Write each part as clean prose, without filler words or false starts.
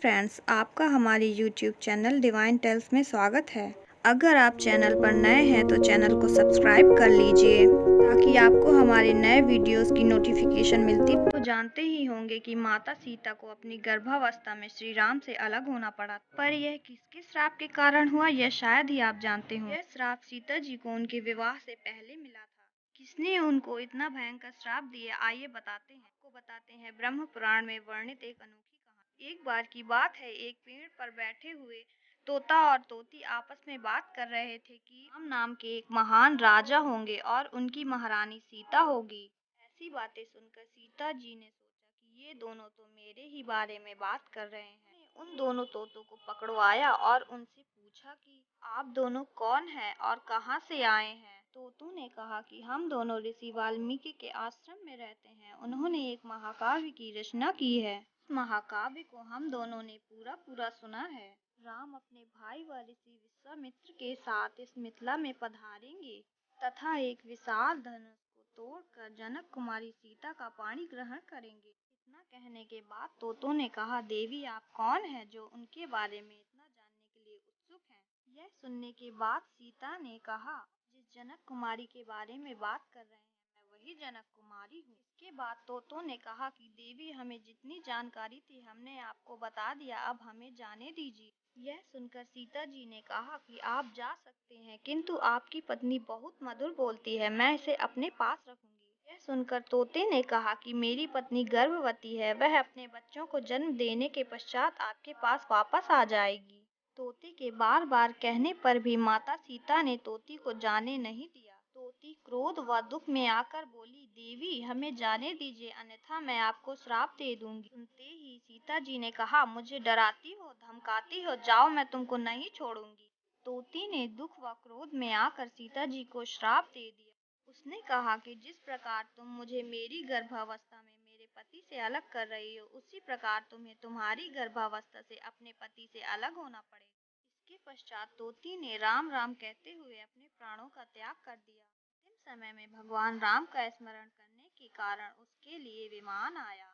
Friends, आपका हमारे YouTube channel divine tales में स्वागत है। अगर आप चैनल पर नए हैं तो चैनल को सब्सक्राइब कर लीजिए ताकि आपको हमारे नए वीडियोस की नोटिफिकेशन मिलती। तो जानते ही होंगे कि माता सीता को अपनी गर्भावस्था में श्री राम से अलग होना पड़ा, पर यह किसके श्राप के कारण हुआ यह शायद ही आप जानते हो। यह श्राप सीता जी को उनके विवाह से पहले मिला था। किसने उनको इतना भयंकर श्राप दिया, आइए बताते हैं ब्रह्म पुराण में वर्णित एक अनोखी कहानी। एक बार की बात है, एक पेड़ पर बैठे हुए तोता और तोती आपस में बात कर रहे थे कि राम नाम के एक महान राजा होंगे और उनकी महारानी सीता होगी। ऐसी बातें सुनकर सीता जी ने सोचा कि ये दोनों तो मेरे ही बारे में बात कर रहे हैं। उन दोनों तोतों को पकड़वाया और उनसे पूछा कि आप दोनों कौन हैं और कहाँ से आए हैं। तोतों ने कहा कि हम दोनों ऋषि वाल्मीकि के आश्रम में रहते हैं। उन्होंने एक महाकाव्य की रचना की है। इस महाकाव्य को हम दोनों ने पूरा सुना है। राम अपने भाई व ऋषि विश्वामित्र के साथ इस मिथिला में पधारेंगे तथा एक विशाल धनुष को तोड़कर जनक कुमारी सीता का पाणी ग्रहण करेंगे। इतना कहने के बाद तोतों ने कहा, देवी आप कौन है जो उनके बारे में इतना जानने के लिए उत्सुक हैं। यह सुनने के बाद सीता ने कहा, जिस जनक कुमारी के बारे में बात कर रहे हैं मैं वही जनक कुमारी हूँ। इसके बाद तोतों ने कहा कि देवी हमें जितनी जानकारी थी हमने आपको बता दिया, अब हमें जाने दीजिए। यह सुनकर सीता जी ने कहा कि आप जा सकते हैं, किंतु आपकी पत्नी बहुत मधुर बोलती है, मैं इसे अपने पास रखूंगी। यह सुनकर तोते ने कहा कि मेरी पत्नी गर्भवती है, वह अपने बच्चों को जन्म देने के पश्चात आपके पास वापस आ जाएगी। तोते के बार बार कहने पर भी माता सीता ने तोती को जाने नहीं दिया। तोती क्रोध व दुख में आकर बोली, देवी हमें जाने दीजिए, अन्यथा मैं आपको श्राप दे दूंगी। सुनते ही सीता जी ने कहा, मुझे डराती हो, धमकाती हो, जाओ मैं तुमको नहीं छोड़ूंगी। तोती ने दुख व क्रोध में आकर सीता जी को श्राप दे दिया। उसने कहा कि जिस प्रकार तुम मुझे मेरी गर्भावस्था में मेरे पति से अलग कर रही हो, उसी प्रकार तुम्हें तुम्हारी गर्भावस्था से अपने पति से अलग होना पड़ेगा। इसके पश्चात तोती ने राम राम कहते हुए अपने प्राणों का त्याग कर दिया। अंतिम समय में भगवान राम का स्मरण करने के कारण उसके लिए विमान आया।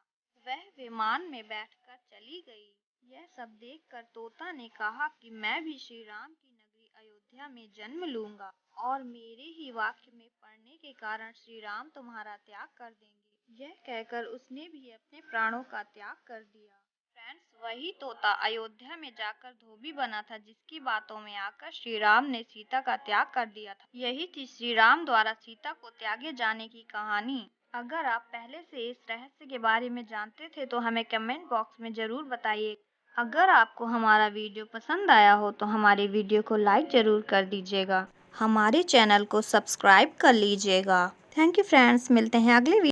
वह विमान में बैठकर चली गई। यह सब देखकर तोता ने कहा कि मैं भी श्री राम की नगरी अयोध्या में जन्म लूंगा और मेरे ही वाक्य में पड़ने के कारण श्री राम तुम्हारा त्याग कर देंगे। यह कहकर उसने भी अपने प्राणों का त्याग कर दिया। फ्रेंड्स, वही तोता अयोध्या में जाकर धोबी बना था, जिसकी बातों में आकर श्री राम ने सीता का त्याग कर दिया था। यही थी श्री राम द्वारा सीता को त्यागे जाने की कहानी। अगर आप पहले से इस रहस्य के बारे में जानते थे तो हमें कमेंट बॉक्स में जरूर बताइए। अगर आपको हमारा वीडियो पसंद आया हो तो हमारे वीडियो को लाइक जरूर कर दीजिएगा, हमारे चैनल को सब्सक्राइब कर लीजिएगा। थैंक यू फ्रेंड्स, मिलते हैं अगले वीडियो।